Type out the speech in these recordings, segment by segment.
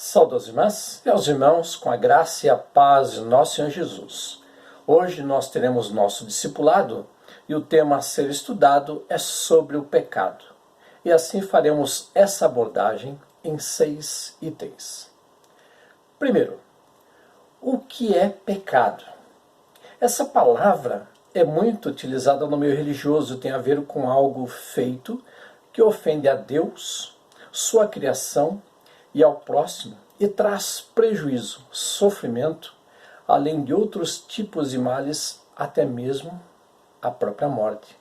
Saúde aos irmãs e aos irmãos com a graça e a paz de nosso Senhor Jesus. Hoje nós teremos nosso discipulado e o tema a ser estudado é sobre o pecado. E assim faremos essa abordagem em 6 itens. Primeiro, o que é pecado? Essa palavra é muito utilizada no meio religioso, tem a ver com algo feito que ofende a Deus, sua criação e ao próximo e traz prejuízo, sofrimento, além de outros tipos de males, até mesmo a própria morte.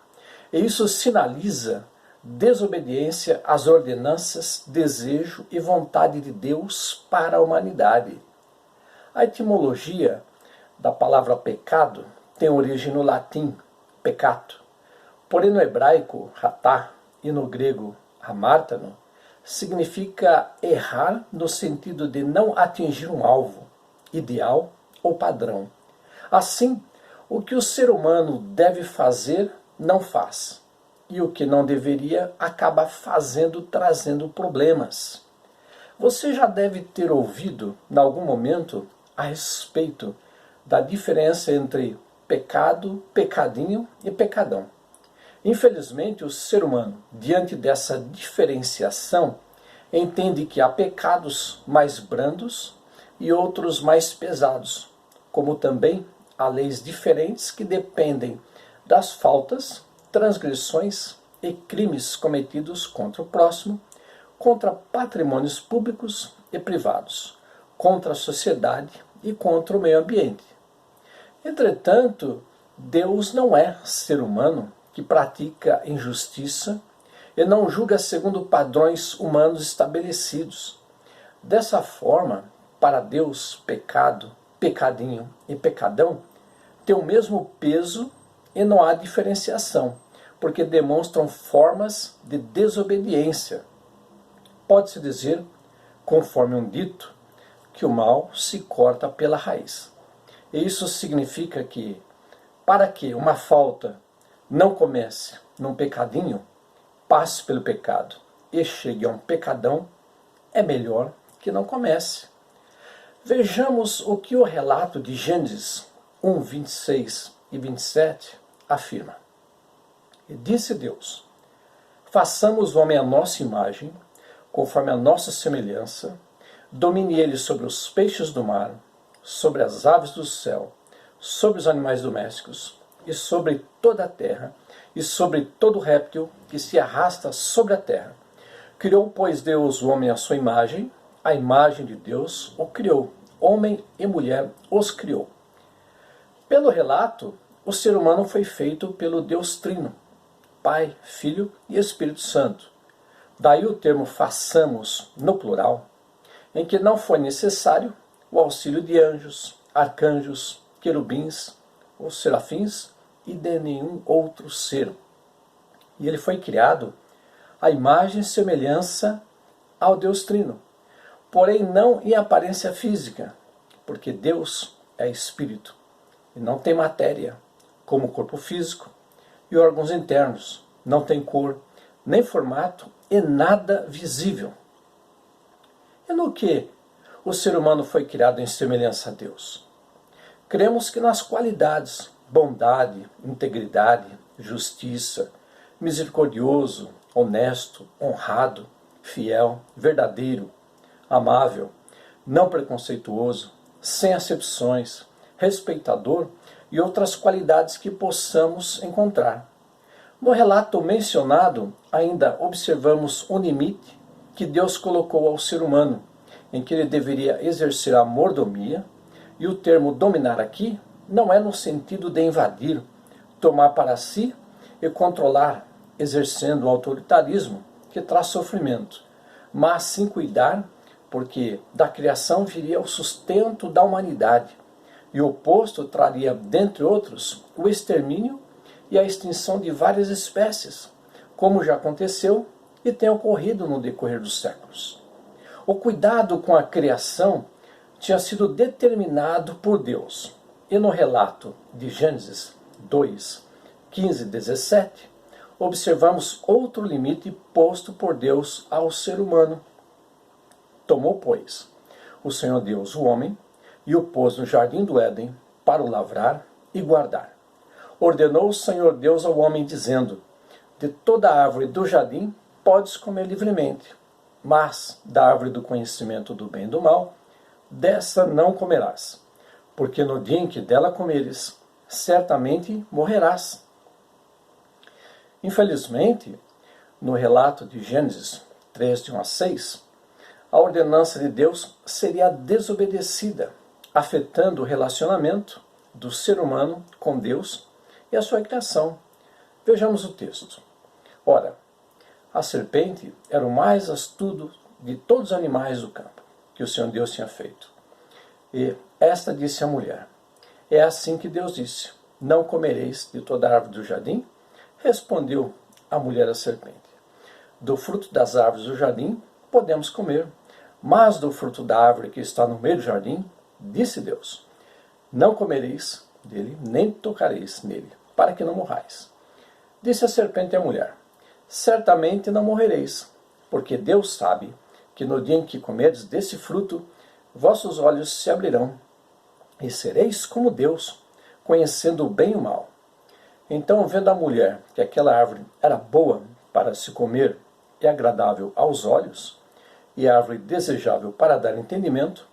E isso sinaliza desobediência às ordenanças, desejo e vontade de Deus para a humanidade. A etimologia da palavra pecado tem origem no latim, peccato, porém no hebraico, ratá, e no grego, hamártano, significa errar no sentido de não atingir um alvo, ideal ou padrão. Assim, o que o ser humano deve fazer, não faz. E o que não deveria, acaba fazendo, trazendo problemas. Você já deve ter ouvido, em algum momento, a respeito da diferença entre pecado, pecadinho e pecadão. Infelizmente, o ser humano, diante dessa diferenciação, entende que há pecados mais brandos e outros mais pesados, como também há leis diferentes que dependem das faltas, transgressões e crimes cometidos contra o próximo, contra patrimônios públicos e privados, contra a sociedade e contra o meio ambiente. Entretanto, Deus não é ser humano que pratica injustiça e não julga segundo padrões humanos estabelecidos. Dessa forma, para Deus, pecado, pecadinho e pecadão têm o mesmo peso e não há diferenciação, porque demonstram formas de desobediência. Pode-se dizer, conforme um dito, que o mal se corta pela raiz. E isso significa que, para que uma falta não comece num pecadinho, passe pelo pecado e chegue a um pecadão, é melhor que não comece. Vejamos o que o relato de Gênesis 1, 26 e 27 afirma. E disse Deus: façamos o homem à nossa imagem, conforme a nossa semelhança, domine ele sobre os peixes do mar, sobre as aves do céu, sobre os animais domésticos, e sobre toda a terra, e sobre todo réptil que se arrasta sobre a terra. Criou, pois, Deus o homem à sua imagem, a imagem de Deus o criou, homem e mulher os criou. Pelo relato, o ser humano foi feito pelo Deus Trino, Pai, Filho e Espírito Santo. Daí o termo façamos no plural, em que não foi necessário o auxílio de anjos, arcanjos, querubins, os serafins e de nenhum outro ser. E ele foi criado à imagem e semelhança ao Deus Trino, porém não em aparência física, porque Deus é espírito e não tem matéria, como o corpo físico e órgãos internos, não tem cor, nem formato e nada visível. E no que o ser humano foi criado em semelhança a Deus? Cremos que nas qualidades bondade, integridade, justiça, misericordioso, honesto, honrado, fiel, verdadeiro, amável, não preconceituoso, sem acepções, respeitador e outras qualidades que possamos encontrar. No relato mencionado, ainda observamos o limite que Deus colocou ao ser humano, em que ele deveria exercer a mordomia, e o termo dominar aqui não é no sentido de invadir, tomar para si e controlar, exercendo o autoritarismo que traz sofrimento, mas sim cuidar, porque da criação viria o sustento da humanidade, e o oposto traria, dentre outros, o extermínio e a extinção de várias espécies, como já aconteceu e tem ocorrido no decorrer dos séculos. O cuidado com a criação tinha sido determinado por Deus. E no relato de Gênesis 2, 15 e 17, observamos outro limite posto por Deus ao ser humano. Tomou, pois, o Senhor Deus o homem e o pôs no jardim do Éden para o lavrar e guardar. Ordenou o Senhor Deus ao homem, dizendo: de toda a árvore do jardim podes comer livremente, mas da árvore do conhecimento do bem e do mal, dessa não comerás, porque no dia em que dela comeres, certamente morrerás. Infelizmente, no relato de Gênesis 3, de 1 a 6, a ordenança de Deus seria desobedecida, afetando o relacionamento do ser humano com Deus e a sua criação. Vejamos o texto. Ora, a serpente era o mais astuto de todos os animais do campo que o Senhor Deus tinha feito. E esta disse à mulher: é assim que Deus disse: não comereis de toda a árvore do jardim? Respondeu a mulher à serpente: do fruto das árvores do jardim podemos comer, mas do fruto da árvore que está no meio do jardim, disse Deus: não comereis dele, nem tocareis nele, para que não morrais. Disse a serpente à mulher: certamente não morrereis, porque Deus sabe que no dia em que comerdes desse fruto, vossos olhos se abrirão, e sereis como Deus, conhecendo o bem e o mal. Então, vendo a mulher que aquela árvore era boa para se comer e agradável aos olhos, e árvore desejável para dar entendimento,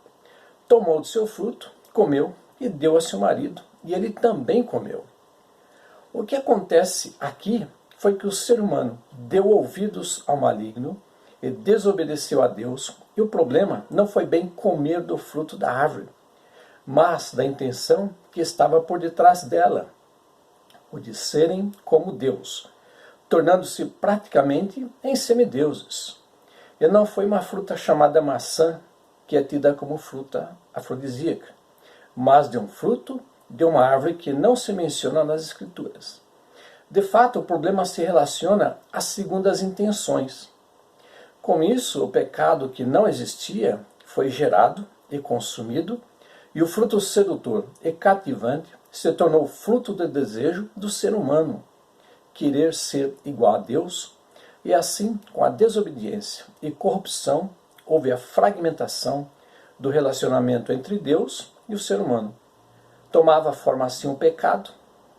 tomou de seu fruto, comeu e deu a seu marido, e ele também comeu. O que acontece aqui foi que o ser humano deu ouvidos ao maligno e desobedeceu a Deus, e o problema não foi bem comer do fruto da árvore, mas da intenção que estava por detrás dela, o de serem como Deus, tornando-se praticamente em semideuses. E não foi uma fruta chamada maçã, que é tida como fruta afrodisíaca, mas de um fruto de uma árvore que não se menciona nas Escrituras. De fato, o problema se relaciona às segundas intenções. Com isso, o pecado que não existia foi gerado e consumido, e o fruto sedutor e cativante se tornou fruto do desejo do ser humano, querer ser igual a Deus, e assim, com a desobediência e corrupção, houve a fragmentação do relacionamento entre Deus e o ser humano. Tomava forma assim um pecado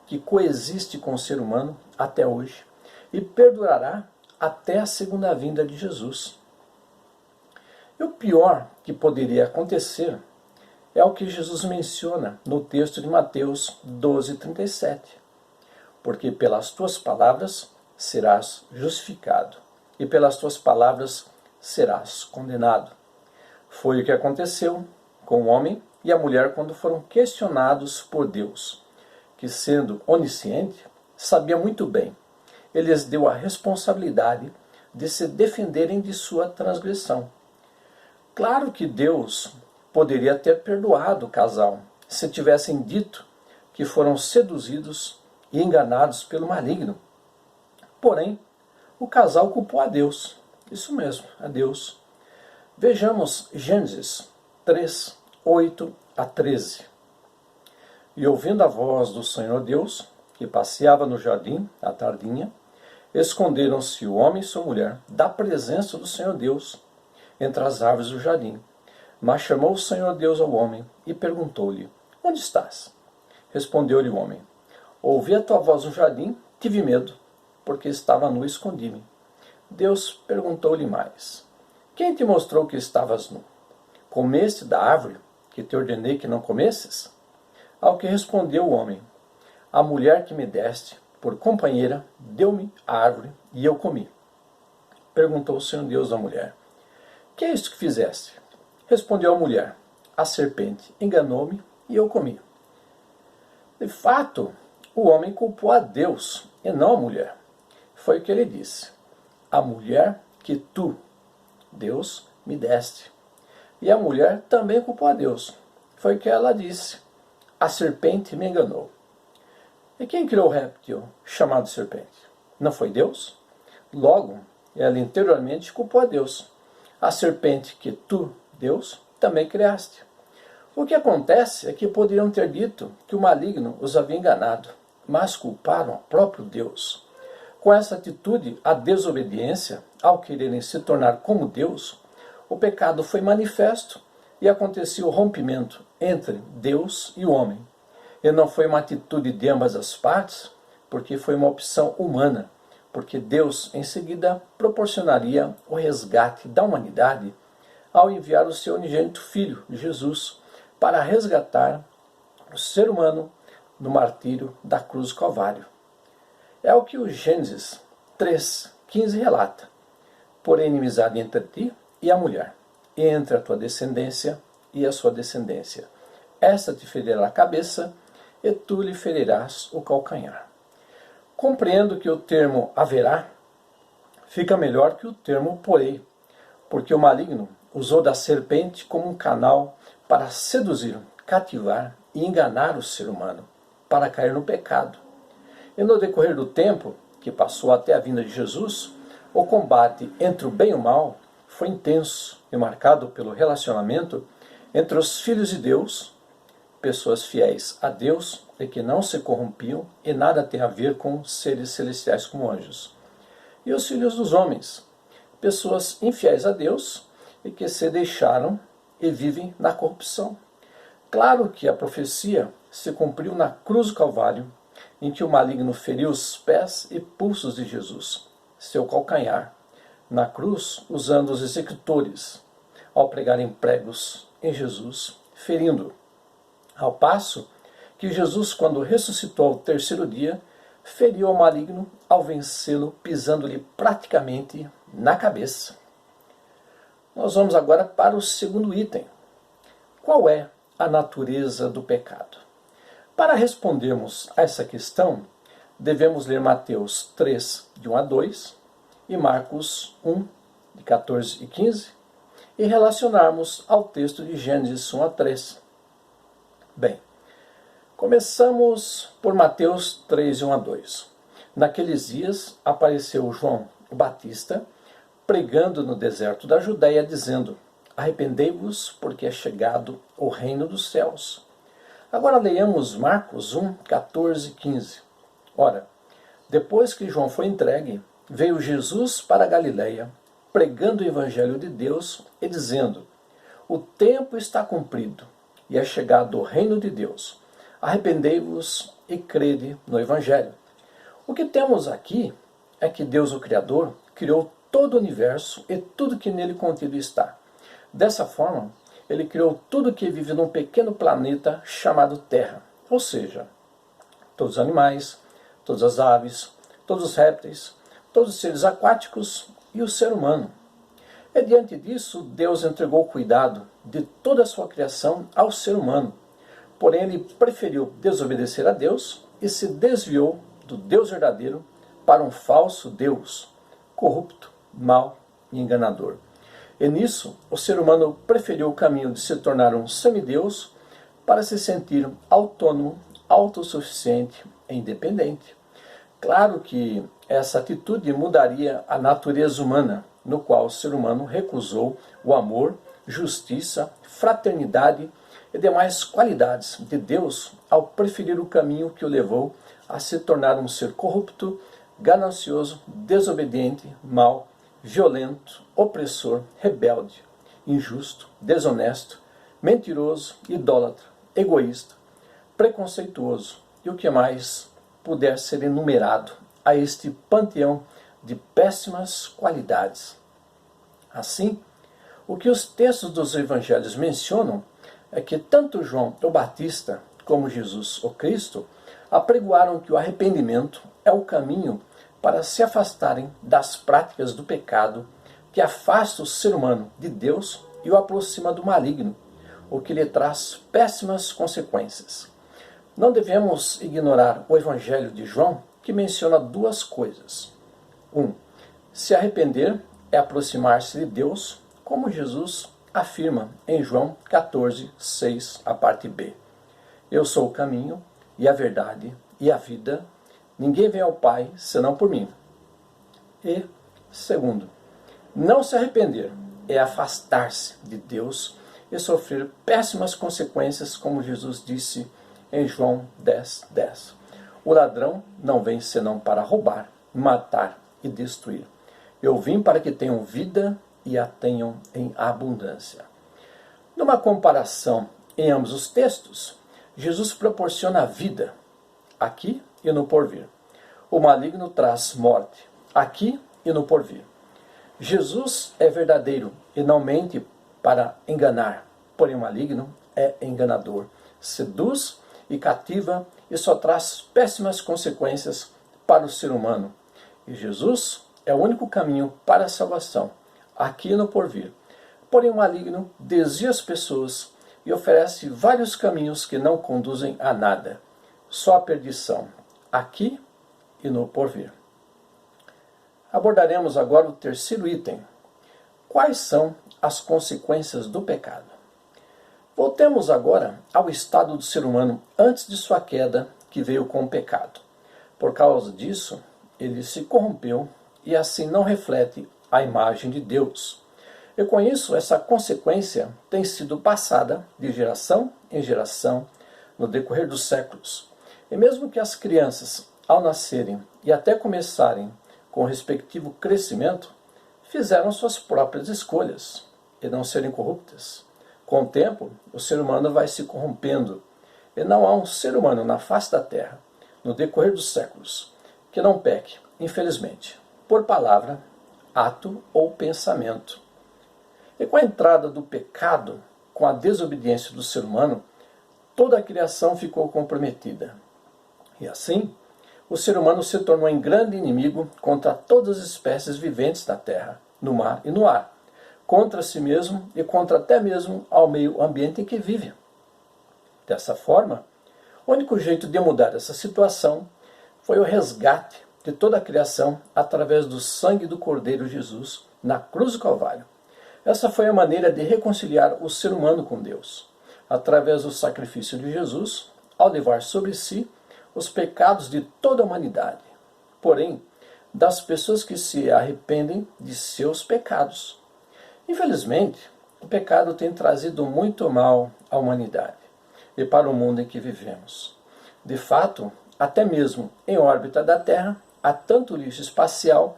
que coexiste com o ser humano até hoje e perdurará até a segunda vinda de Jesus. E o pior que poderia acontecer é o que Jesus menciona no texto de Mateus 12:37. Porque pelas tuas palavras serás justificado, e pelas tuas palavras serás condenado. Foi o que aconteceu com o homem e a mulher quando foram questionados por Deus, que, sendo onisciente, sabia muito bem. Ele lhes deu a responsabilidade de se defenderem de sua transgressão. Claro que Deus poderia ter perdoado o casal se tivessem dito que foram seduzidos e enganados pelo maligno. Porém, o casal culpou a Deus. Isso mesmo, a Deus. Vejamos Gênesis 3, 8 a 13. E ouvindo a voz do Senhor Deus, que passeava no jardim à tardinha, esconderam-se o homem e sua mulher da presença do Senhor Deus entre as árvores do jardim. Mas chamou o Senhor Deus ao homem e perguntou-lhe: onde estás? Respondeu-lhe o homem: ouvi a tua voz no jardim, tive medo, porque estava nu e escondi-me. Deus perguntou-lhe mais: quem te mostrou que estavas nu? Comeste da árvore que te ordenei que não comesses? Ao que respondeu o homem: a mulher que me deste por companheira deu-me a árvore e eu comi. Perguntou o Senhor Deus à mulher: que é isto que fizeste? Respondeu a mulher: a serpente enganou-me e eu comi. De fato, o homem culpou a Deus e não a mulher. Foi o que ele disse: a mulher que tu, Deus, me deste. E a mulher também culpou a Deus. Foi o que ela disse: a serpente me enganou. E quem criou o réptil chamado serpente? Não foi Deus? Logo, ela interiormente culpou a Deus. A serpente que tu, Deus, também criaste. O que acontece é que poderiam ter dito que o maligno os havia enganado, mas culparam o próprio Deus. Com essa atitude, a desobediência, ao quererem se tornar como Deus, o pecado foi manifesto e acontecia o rompimento entre Deus e o homem. E não foi uma atitude de ambas as partes, porque foi uma opção humana, porque Deus em seguida proporcionaria o resgate da humanidade ao enviar o seu unigênito Filho, Jesus, para resgatar o ser humano no martírio da cruz do Calvário. É o que o Gênesis 3,15 relata. Porém, inimizade entre ti e a mulher, e entre a tua descendência e a sua descendência. Esta te ferirá a cabeça, e tu lhe ferirás o calcanhar. Compreendo que o termo haverá fica melhor que o termo porém, porque o maligno usou da serpente como um canal para seduzir, cativar e enganar o ser humano, para cair no pecado. E no decorrer do tempo, que passou até a vinda de Jesus, o combate entre o bem e o mal foi intenso e marcado pelo relacionamento entre os filhos de Deus, pessoas fiéis a Deus e que não se corrompiam e nada tem a ver com seres celestiais como anjos, e os filhos dos homens, pessoas infiéis a Deus e que se deixaram e vivem na corrupção. Claro que a profecia se cumpriu na cruz do Calvário, em que o maligno feriu os pés e pulsos de Jesus, seu calcanhar, na cruz usando os executores, ao pregarem pregos em Jesus, ferindo-o. Ao passo que Jesus, quando ressuscitou ao terceiro dia, feriu ao maligno ao vencê-lo, pisando-lhe praticamente na cabeça. Nós vamos agora para o segundo item. Qual é a natureza do pecado? Para respondermos a essa questão, devemos ler Mateus 3, de 1 a 2, e Marcos 1, de 14 e 15, e relacionarmos ao texto de Gênesis 1 a 3. Bem, começamos por Mateus 3, de 1 a 2. Naqueles dias apareceu João o Batista, pregando no deserto da Judéia, dizendo: arrependei-vos, porque é chegado o reino dos céus. Agora leiamos Marcos 1, 14 e 15. Ora, depois que João foi entregue, veio Jesus para a Galiléia, pregando o evangelho de Deus e dizendo: o tempo está cumprido, e é chegado o reino de Deus. Arrependei-vos e crede no evangelho. O que temos aqui é que Deus, o Criador, criou todo o universo e tudo que nele contido está. Dessa forma, ele criou tudo que vive num pequeno planeta chamado Terra, ou seja, todos os animais, todas as aves, todos os répteis, todos os seres aquáticos e o ser humano. E diante disso, Deus entregou o cuidado de toda a sua criação ao ser humano. Porém, ele preferiu desobedecer a Deus e se desviou do Deus verdadeiro para um falso Deus, corrupto, mau e enganador. E nisso, o ser humano preferiu o caminho de se tornar um semideus para se sentir autônomo, autossuficiente e independente. Claro que essa atitude mudaria a natureza humana, no qual o ser humano recusou o amor, justiça, fraternidade e demais qualidades de Deus ao preferir o caminho que o levou a se tornar um ser corrupto, ganancioso, desobediente, mau, violento, opressor, rebelde, injusto, desonesto, mentiroso, idólatra, egoísta, preconceituoso e o que mais puder ser enumerado a este panteão de péssimas qualidades. Assim, o que os textos dos evangelhos mencionam é que tanto João o Batista como Jesus o Cristo apregoaram que o arrependimento é o caminho para se afastarem das práticas do pecado que afasta o ser humano de Deus e o aproxima do maligno, o que lhe traz péssimas consequências. Não devemos ignorar o Evangelho de João, que menciona duas coisas. 1. Se arrepender é aproximar-se de Deus, como Jesus afirma em João 14, 6, a parte B. Eu sou o caminho e a verdade e a vida. Ninguém vem ao Pai senão por mim. E, segundo, não se arrepender é afastar-se de Deus e sofrer péssimas consequências, como Jesus disse em João 10, 10. O ladrão não vem senão para roubar, matar e destruir. Eu vim para que tenham vida e a tenham em abundância. Numa comparação em ambos os textos, Jesus proporciona a vida, aqui e no porvir. O maligno traz morte, aqui e no porvir. Jesus é verdadeiro e não mente para enganar, porém o maligno é enganador, seduz e cativa e só traz péssimas consequências para o ser humano. E Jesus é o único caminho para a salvação, aqui e no porvir. Porém o maligno desvia as pessoas e oferece vários caminhos que não conduzem a nada, só a perdição, aqui e no porvir. Abordaremos agora o terceiro item. Quais são as consequências do pecado? Voltemos agora ao estado do ser humano antes de sua queda, que veio com o pecado. Por causa disso, ele se corrompeu e assim não reflete a imagem de Deus. E com isso, essa consequência tem sido passada de geração em geração no decorrer dos séculos. E mesmo que as crianças, ao nascerem e até começarem com o respectivo crescimento, fizeram suas próprias escolhas e não serem corruptas. Com o tempo, o ser humano vai se corrompendo e não há um ser humano na face da terra, no decorrer dos séculos, que não peque, infelizmente, por palavra, ato ou pensamento. E com a entrada do pecado, com a desobediência do ser humano, toda a criação ficou comprometida. E assim, o ser humano se tornou um grande inimigo contra todas as espécies viventes da terra, no mar e no ar, contra si mesmo e contra até mesmo ao meio ambiente em que vive. Dessa forma, o único jeito de mudar essa situação foi o resgate de toda a criação através do sangue do Cordeiro Jesus na cruz do Calvário. Essa foi a maneira de reconciliar o ser humano com Deus, através do sacrifício de Jesus, ao levar sobre si os pecados de toda a humanidade, porém, das pessoas que se arrependem de seus pecados. Infelizmente, o pecado tem trazido muito mal à humanidade e para o mundo em que vivemos. De fato, até mesmo em órbita da Terra, há tanto lixo espacial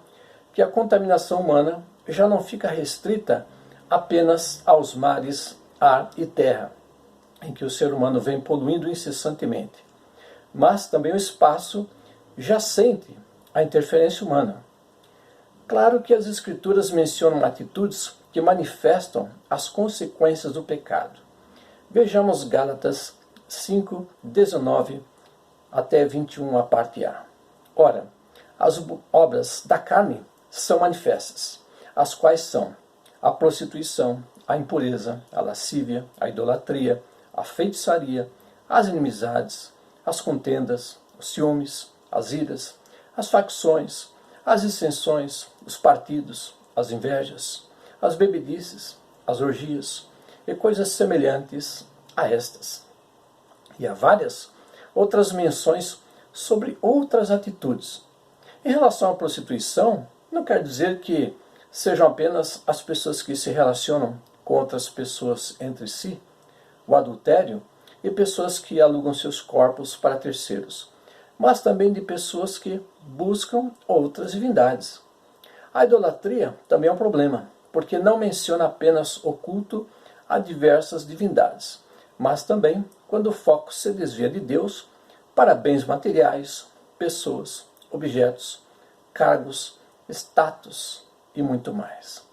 que a contaminação humana já não fica restrita apenas aos mares, ar e terra, em que o ser humano vem poluindo incessantemente. Mas também o espaço já sente a interferência humana. Claro que as Escrituras mencionam atitudes que manifestam as consequências do pecado. Vejamos Gálatas 5, 19 até 21, a parte A. Ora, as obras da carne são manifestas, as quais são a prostituição, a impureza, a lascívia, a idolatria, a feitiçaria, as inimizades, as contendas, os ciúmes, as iras, as facções, as dissensões, os partidos, as invejas, as bebedices, as orgias e coisas semelhantes a estas. E há várias outras menções sobre outras atitudes. Em relação à prostituição, não quer dizer que sejam apenas as pessoas que se relacionam com outras pessoas entre si, o adultério, e pessoas que alugam seus corpos para terceiros, mas também de pessoas que buscam outras divindades. A idolatria também é um problema, porque não menciona apenas o culto a diversas divindades, mas também quando o foco se desvia de Deus para bens materiais, pessoas, objetos, cargos, status e muito mais.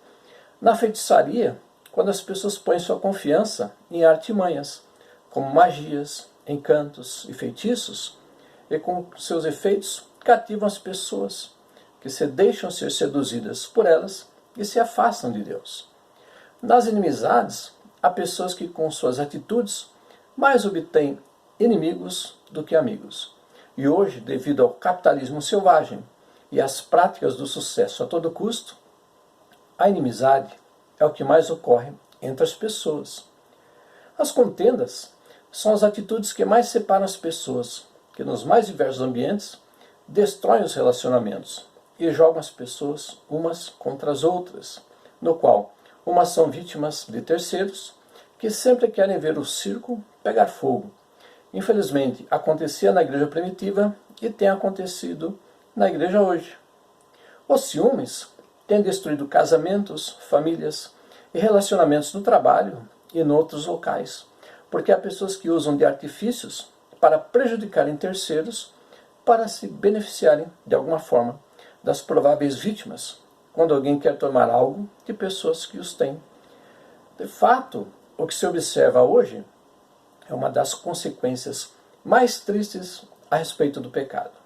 Na feitiçaria, quando as pessoas põem sua confiança em artimanhas, como magias, encantos e feitiços, e com seus efeitos cativam as pessoas, que se deixam ser seduzidas por elas e se afastam de Deus. Nas inimizades, há pessoas que com suas atitudes mais obtêm inimigos do que amigos. E hoje, devido ao capitalismo selvagem e às práticas do sucesso a todo custo, a inimizade é o que mais ocorre entre as pessoas. As contendas são as atitudes que mais separam as pessoas, que nos mais diversos ambientes destroem os relacionamentos e jogam as pessoas umas contra as outras, no qual umas são vítimas de terceiros que sempre querem ver o circo pegar fogo. Infelizmente, acontecia na igreja primitiva e tem acontecido na igreja hoje. Os ciúmes têm destruído casamentos, famílias e relacionamentos no trabalho e em outros locais, porque há pessoas que usam de artifícios para prejudicarem terceiros, para se beneficiarem de alguma forma das prováveis vítimas, quando alguém quer tomar algo de pessoas que os têm. De fato, o que se observa hoje é uma das consequências mais tristes a respeito do pecado.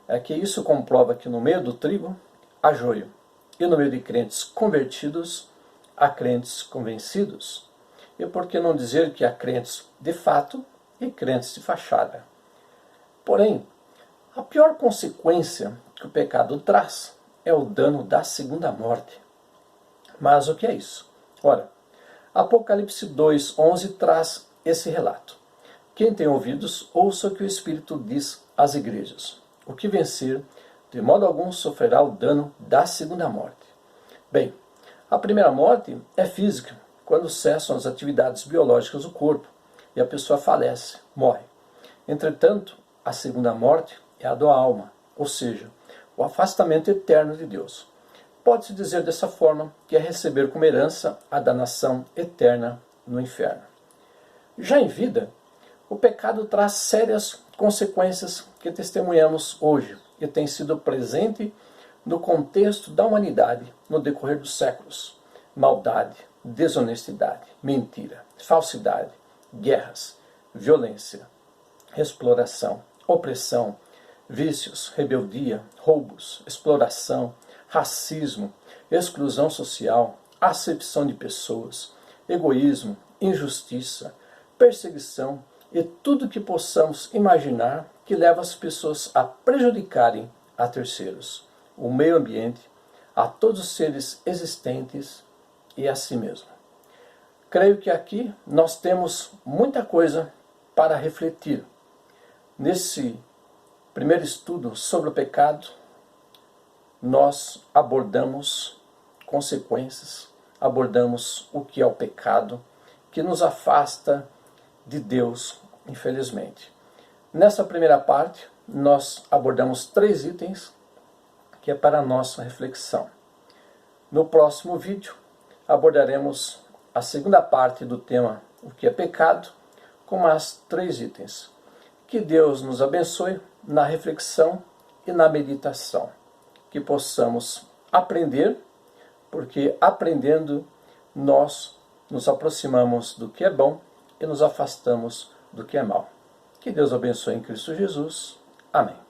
É que isso comprova que no meio do trigo há joio, e no meio de crentes convertidos há crentes convencidos. E por que não dizer que há crentes de fato e crentes de fachada? Porém, a pior consequência que o pecado traz é o dano da segunda morte. Mas o que é isso? Ora, Apocalipse 2:11 traz esse relato. Quem tem ouvidos, ouça o que o Espírito diz às igrejas. O que vencer, de modo algum sofrerá o dano da segunda morte. Bem, a primeira morte é física, quando cessam as atividades biológicas do corpo e a pessoa falece, morre. Entretanto, a segunda morte é a da alma, ou seja, o afastamento eterno de Deus. Pode-se dizer dessa forma que é receber como herança a danação eterna no inferno. Já em vida, o pecado traz sérias consequências que testemunhamos hoje e tem sido presente no contexto da humanidade no decorrer dos séculos. Maldade, desonestidade, mentira, falsidade, guerras, violência, exploração, opressão, vícios, rebeldia, roubos, exploração, racismo, exclusão social, acepção de pessoas, egoísmo, injustiça, perseguição e tudo que possamos imaginar que leva as pessoas a prejudicarem a terceiros, o meio ambiente, a todos os seres existentes e a si mesmo. Creio que aqui nós temos muita coisa para refletir. Nesse primeiro estudo sobre o pecado, nós abordamos consequências, abordamos o que é o pecado, que nos afasta de Deus, infelizmente. Nessa primeira parte, nós abordamos 3 itens que é para a nossa reflexão. No próximo vídeo, abordaremos a segunda parte do tema o que é pecado, com mais 3 itens. Que Deus nos abençoe na reflexão e na meditação. Que possamos aprender, porque aprendendo nós nos aproximamos do que é bom e nos afastamos do que é mal. Que Deus abençoe em Cristo Jesus. Amém.